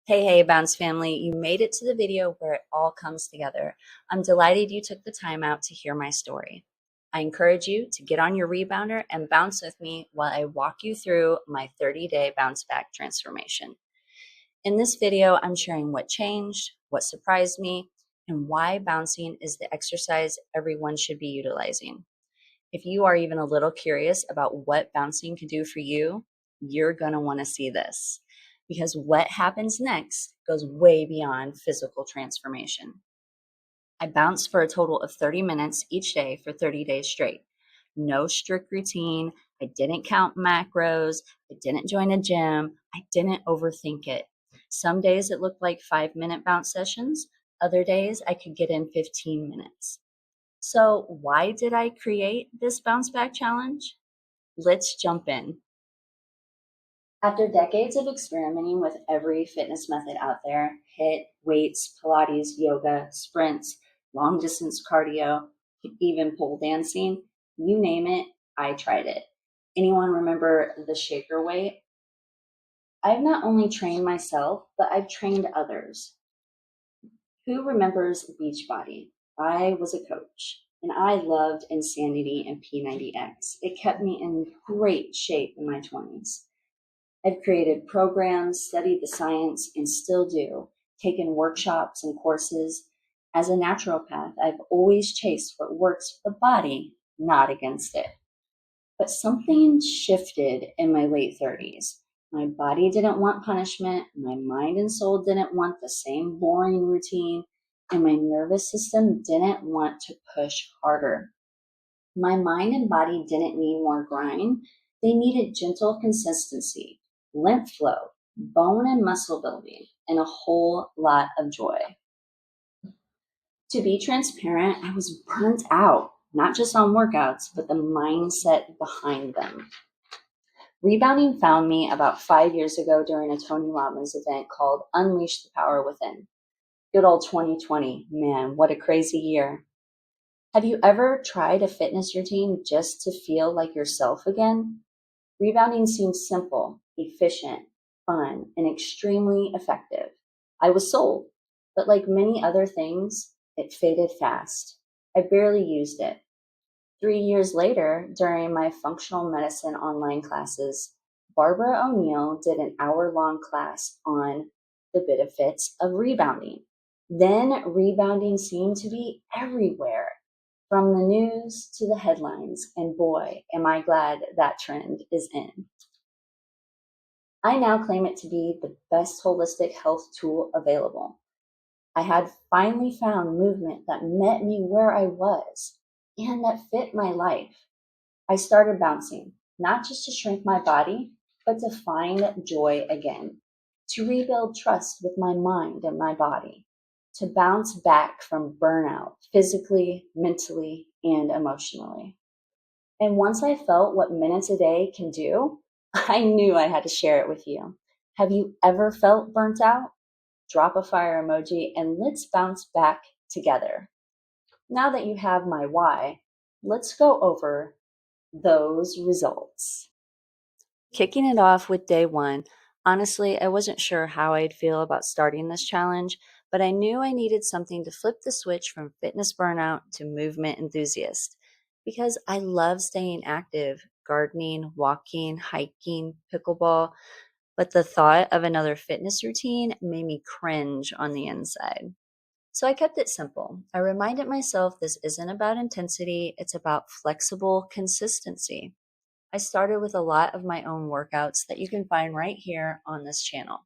Hey, Bounce family, you made it to the video where it all comes together. I'm delighted you took the time out to hear my story. I encourage you to get on your rebounder and bounce with me while I walk you through my 30-day bounce back transformation. In this video, I'm sharing what changed, what surprised me, and why bouncing is the exercise everyone should be utilizing. If you are even a little curious about what bouncing can do for you, you're going to want to see this because what happens next goes way beyond physical transformation. I bounced for a total of 30 minutes each day for 30 days straight. No strict routine. I didn't count macros. I didn't join a gym. I didn't overthink it. Some days it looked like 5-minute bounce sessions. Other days I could get in 15 minutes. So why did I create this bounce back challenge? Let's jump in. After decades of experimenting with every fitness method out there, HIIT, weights, Pilates, yoga, sprints, long distance cardio, even pole dancing, you name it, I tried it. Anyone remember the shaker weight? I've not only trained myself, but I've trained others. Who remembers Beachbody? I was a coach and I loved Insanity and P90X. It kept me in great shape in my 20s. I've created programs, studied the science, and still do, taken workshops and courses. As a naturopath, I've always chased what works for the body, not against it. But something shifted in my late 30s. My body didn't want punishment. My mind and soul didn't want the same boring routine. And my nervous system didn't want to push harder. My mind and body didn't need more grind. They needed gentle consistency, lymph flow, bone and muscle building, and a whole lot of joy. To be transparent, I was burnt out, not just on workouts, but the mindset behind them. Rebounding found me about 5 years ago during a Tony Robbins event called Unleash the Power Within. Good old 2020, man, what a crazy year. Have you ever tried a fitness routine just to feel like yourself again? Rebounding seems simple, efficient, fun, and extremely effective. I was sold, but like many other things, it faded fast. I barely used it. 3 years later, during my functional medicine online classes, Barbara O'Neill did an hour-long class on the benefits of rebounding. Then rebounding seemed to be everywhere, from the news to the headlines, and boy, am I glad that trend is in. I now claim it to be the best holistic health tool available. I had finally found movement that met me where I was and that fit my life. I started bouncing, not just to shrink my body, but to find joy again, to rebuild trust with my mind and my body, to bounce back from burnout physically, mentally, and emotionally. And once I felt what minutes a day can do, I knew I had to share it with you. Have you ever felt burnt out? Drop a fire emoji and let's bounce back together. Now that you have my why, let's go over those results. Kicking it off with day one, honestly, I wasn't sure how I'd feel about starting this challenge, but I knew I needed something to flip the switch from fitness burnout to movement enthusiast because I love staying active, gardening, walking, hiking, pickleball, but the thought of another fitness routine made me cringe on the inside. So I kept it simple. I reminded myself this isn't about intensity, it's about flexible consistency. I started with a lot of my own workouts that you can find right here on this channel.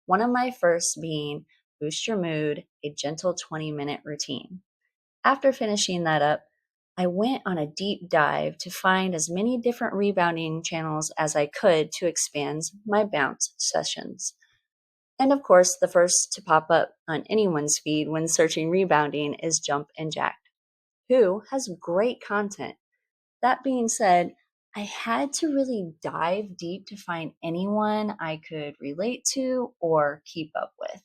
One of my first being Boost Your Mood, a gentle 20-minute routine. After finishing that up, I went on a deep dive to find as many different rebounding channels as I could to expand my bounce sessions. And of course, the first to pop up on anyone's feed when searching rebounding is Jump and Jack, who has great content. That being said, I had to really dive deep to find anyone I could relate to or keep up with.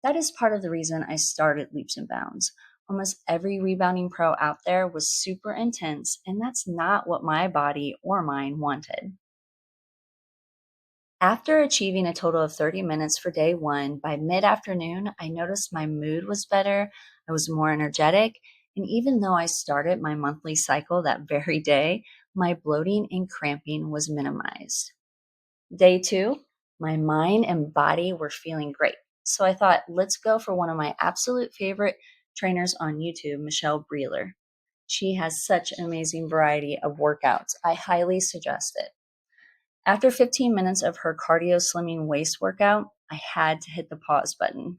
That is part of the reason I started Leaps and Bounds. Almost every rebounding pro out there was super intense, and that's not what my body or mind wanted. After achieving a total of 30 minutes for day one, by mid-afternoon, I noticed my mood was better, I was more energetic, and even though I started my monthly cycle that very day, my bloating and cramping was minimized. Day two, my mind and body were feeling great. So I thought, let's go for one of my absolute favorite trainers on YouTube, Michelle Breeler. She has such an amazing variety of workouts. I highly suggest it. After 15 minutes of her cardio slimming waist workout, I had to hit the pause button.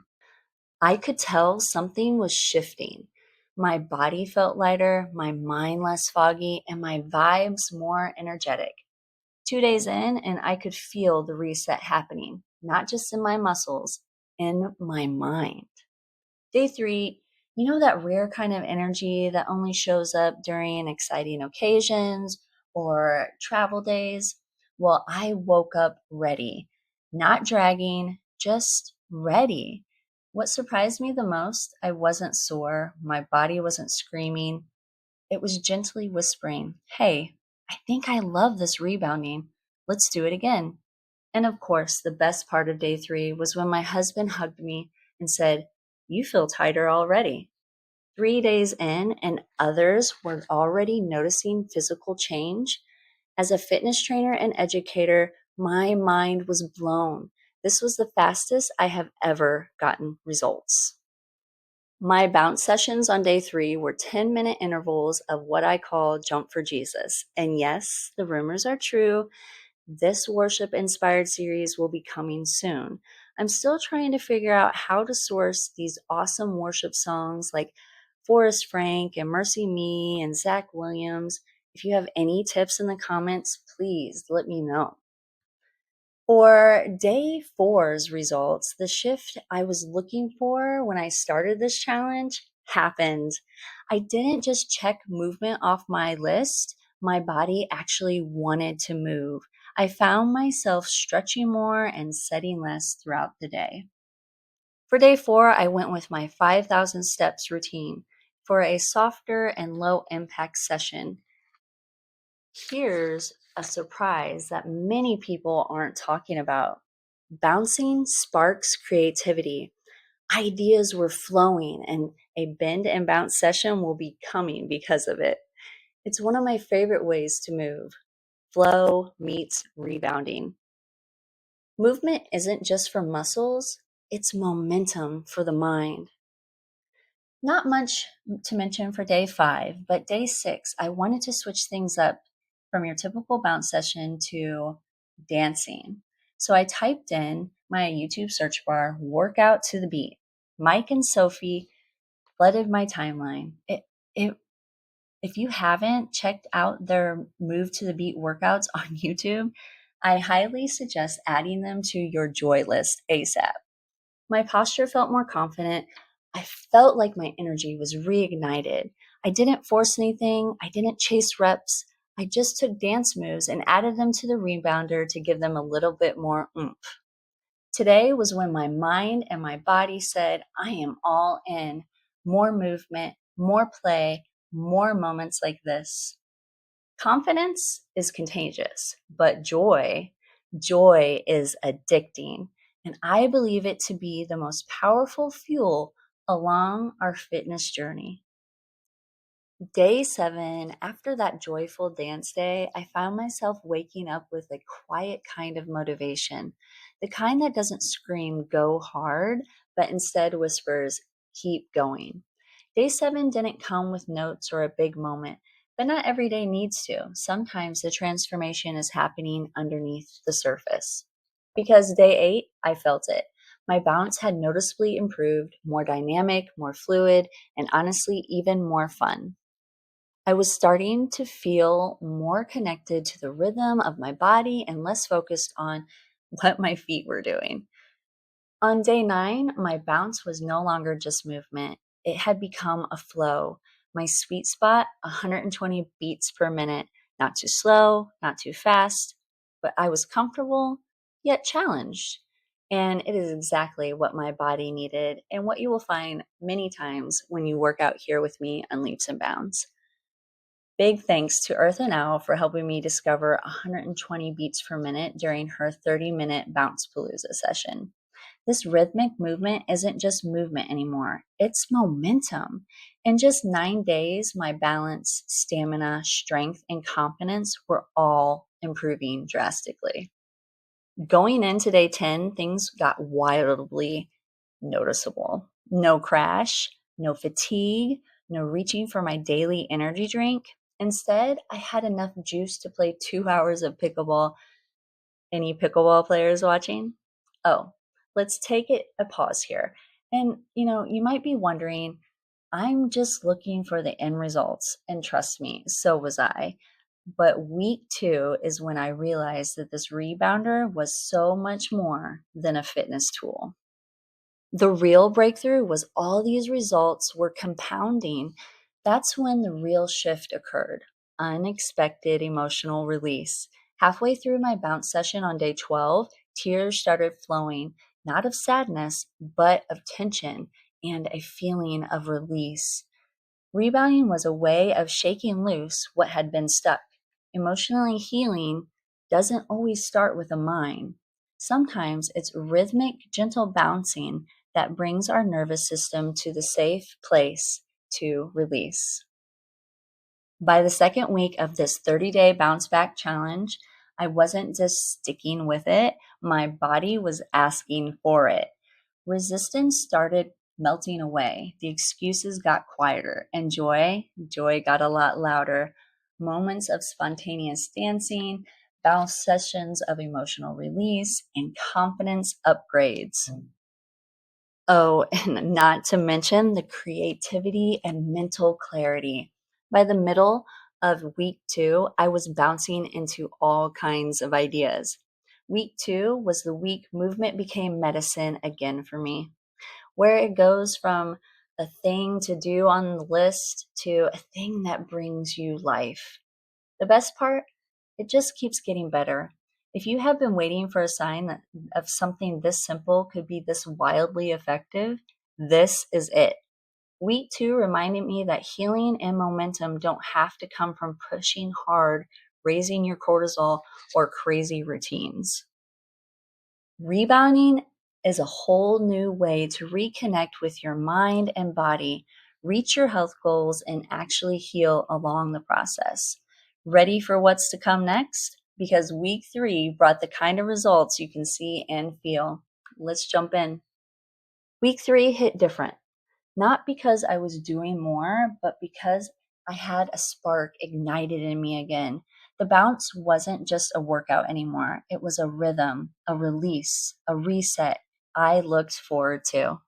I could tell something was shifting. My body felt lighter, my mind less foggy, and my vibes more energetic. 2 days in, and I could feel the reset happening, not just in my muscles, in my mind. Day three, you know that rare kind of energy that only shows up during exciting occasions or travel days? Well, I woke up ready, not dragging, just ready. What surprised me the most, I wasn't sore, my body wasn't screaming. It was gently whispering, hey, I think I love this rebounding. Let's do it again. And of course, the best part of day three was when my husband hugged me and said, you feel tighter already. 3 days in, and others were already noticing physical change. As a fitness trainer and educator, my mind was blown. This was the fastest I have ever gotten results. My bounce sessions on day three were 10-minute intervals of what I call Jump for Jesus. And yes, the rumors are true. This worship inspired series will be coming soon. I'm still trying to figure out how to source these awesome worship songs like Forrest Frank and Mercy Me and Zach Williams. If you have any tips in the comments, please let me know. For day four's results, the shift I was looking for when I started this challenge happened. I didn't just check movement off my list, my body actually wanted to move. I found myself stretching more and setting less throughout the day. For day four, I went with my 5,000 steps routine for a softer and low impact session. Here's a surprise that many people aren't talking about. Bouncing sparks creativity. Ideas were flowing, and a bend and bounce session will be coming because of it. It's one of my favorite ways to move. Flow meets rebounding. Movement isn't just for muscles, it's momentum for the mind. Not much to mention for day five, but day six, I wanted to switch things up from your typical bounce session to dancing. So I typed in my YouTube search bar, workout to the beat. Mike and Sophie flooded my timeline. It If you haven't checked out their Move to the Beat workouts on YouTube, I highly suggest adding them to your joy list ASAP. My posture felt more confident. I felt like my energy was reignited. I didn't force anything. I didn't chase reps. I just took dance moves and added them to the rebounder to give them a little bit more oomph. Today was when my mind and my body said, I am all in. More movement, more play, more moments like this. Confidence is contagious, but joy is addicting. And I believe it to be the most powerful fuel along our fitness journey. Day seven, after that joyful dance day, I found myself waking up with a quiet kind of motivation, the kind that doesn't scream, go hard, but instead whispers, keep going. Day seven didn't come with notes or a big moment, but not every day needs to. Sometimes the transformation is happening underneath the surface. Because day eight, I felt it. My bounce had noticeably improved, more dynamic, more fluid, and honestly, even more fun. I was starting to feel more connected to the rhythm of my body and less focused on what my feet were doing. On day nine, my bounce was no longer just movement. It had become a flow. My sweet spot, 120 beats per minute. Not too slow, not too fast, but I was comfortable, yet challenged. And it is exactly what my body needed and what you will find many times when you work out here with me on Leaps and Bounds. Big thanks to Earth and Owl for helping me discover 120 beats per minute during her 30-minute Bounce Palooza session. This rhythmic movement isn't just movement anymore, it's momentum. In just 9 days, my balance, stamina, strength, and confidence were all improving drastically. Going into day 10, things got wildly noticeable. No crash, no fatigue, no reaching for my daily energy drink. Instead, I had enough juice to play 2 hours of pickleball. Any pickleball players watching? Oh, let's take it a pause here. And you might be wondering, I'm just looking for the end results. And trust me, so was I. But week 2 is when I realized that this rebounder was so much more than a fitness tool. The real breakthrough was all these results were compounding. That's when the real shift occurred. Unexpected emotional release. Halfway through my bounce session on day 12, tears started flowing, not of sadness, but of tension and a feeling of release. Rebounding was a way of shaking loose what had been stuck. Emotionally healing doesn't always start with the mind. Sometimes it's rhythmic, gentle bouncing that brings our nervous system to the safe place to release. By the second week of this 30-day bounce back challenge, I wasn't just sticking with it, my body was asking for it. Resistance started melting away. The excuses got quieter, and joy got a lot louder. Moments of spontaneous dancing, bounce sessions of emotional release, and confidence upgrades. Oh, and not to mention the creativity and mental clarity. By the middle of week 2, I was bouncing into all kinds of ideas. Week 2 was the week movement became medicine again for me, where it goes from a thing to do on the list to a thing that brings you life. The best part, it just keeps getting better. If you have been waiting for a sign of something this simple could be this wildly effective, this is it. Week 2 reminded me that healing and momentum don't have to come from pushing hard, raising your cortisol, or crazy routines. Rebounding is a whole new way to reconnect with your mind and body, reach your health goals, and actually heal along the process. Ready for what's to come next? Because week 3 brought the kind of results you can see and feel. Let's jump in. Week 3 hit different. Not because I was doing more, but because I had a spark ignited in me again. The bounce wasn't just a workout anymore. It was a rhythm, a release, a reset I looked forward to.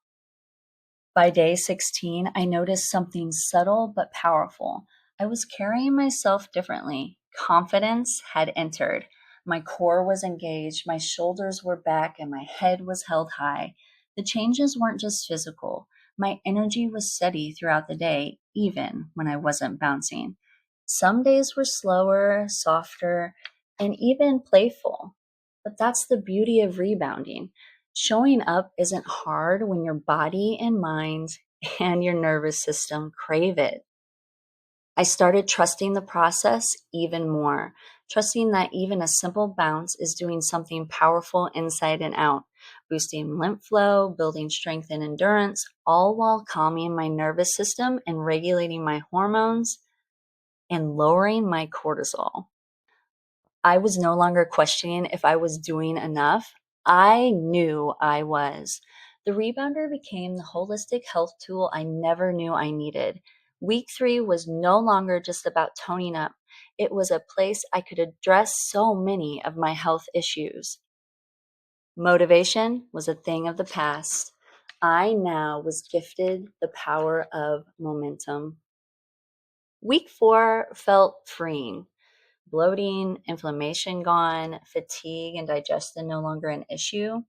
By day 16, I noticed something subtle but powerful. I was carrying myself differently. Confidence had entered. My core was engaged, my shoulders were back, and my head was held high. The changes weren't just physical. My energy was steady throughout the day, even when I wasn't bouncing. Some days were slower, softer, and even playful. But that's the beauty of rebounding. Showing up isn't hard when your body and mind and your nervous system crave it. I started trusting the process even more, trusting that even a simple bounce is doing something powerful inside and out, boosting lymph flow, building strength and endurance, all while calming my nervous system and regulating my hormones and lowering my cortisol. I was no longer questioning if I was doing enough. I knew I was. The rebounder became the holistic health tool I never knew I needed. Week 3 was no longer just about toning up. It was a place I could address so many of my health issues. Motivation was a thing of the past. I now was gifted the power of momentum. Week 4 felt freeing. Bloating, inflammation gone, fatigue and digestion no longer an issue.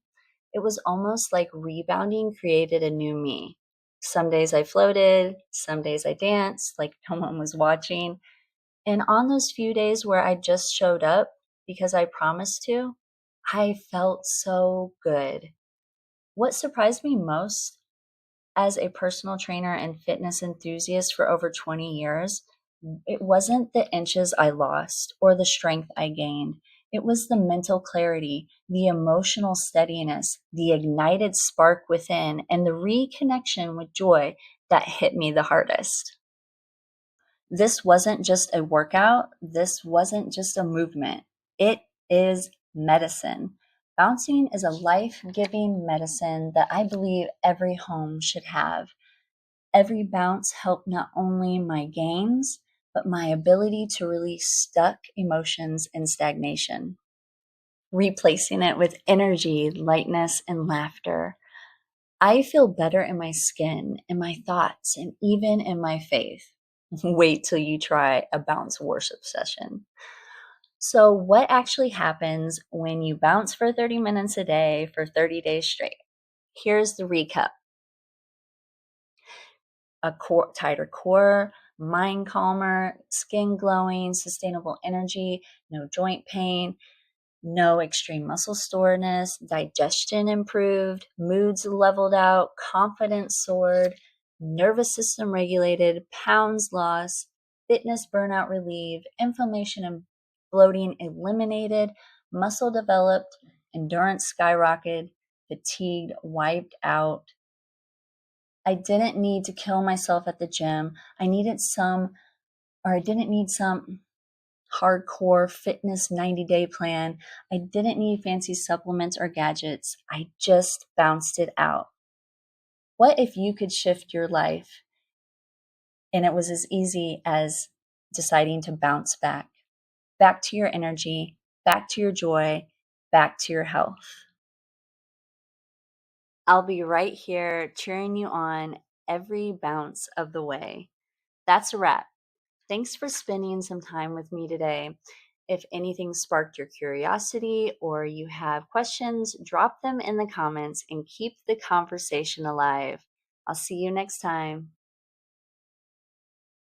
It was almost like rebounding created a new me. Some days I floated, some days I danced like no one was watching. And on those few days where I just showed up because I promised to, I felt so good. What surprised me most as a personal trainer and fitness enthusiast for over 20 years, It wasn't the inches I lost or the strength I gained. It was the mental clarity, the emotional steadiness, the ignited spark within, and the reconnection with joy that hit me the hardest. This wasn't just a workout. This wasn't just a movement. It is medicine. Bouncing is a life-giving medicine that I believe every home should have. Every bounce helped not only my gains, but my ability to release stuck emotions and stagnation, replacing it with energy, lightness, and laughter. I feel better in my skin, in my thoughts, and even in my faith. Wait till you try a bounce worship session. So, what actually happens when you bounce for 30 minutes a day for 30 days straight? Here's the recap: tighter core, mind calmer, skin glowing, sustainable energy, no joint pain, no extreme muscle soreness, digestion improved, moods leveled out, confidence soared, nervous system regulated, pounds lost, fitness burnout relieved, inflammation and bloating eliminated, muscle developed, endurance skyrocketed, fatigue wiped out. I didn't need to kill myself at the gym. I didn't need some hardcore fitness 90-day plan. I didn't need fancy supplements or gadgets. I just bounced it out. What if you could shift your life and it was as easy as deciding to bounce back to your energy, back to your joy, back to your health? I'll be right here cheering you on every bounce of the way. That's a wrap. Thanks for spending some time with me today. If anything sparked your curiosity or you have questions, drop them in the comments and keep the conversation alive. I'll see you next time.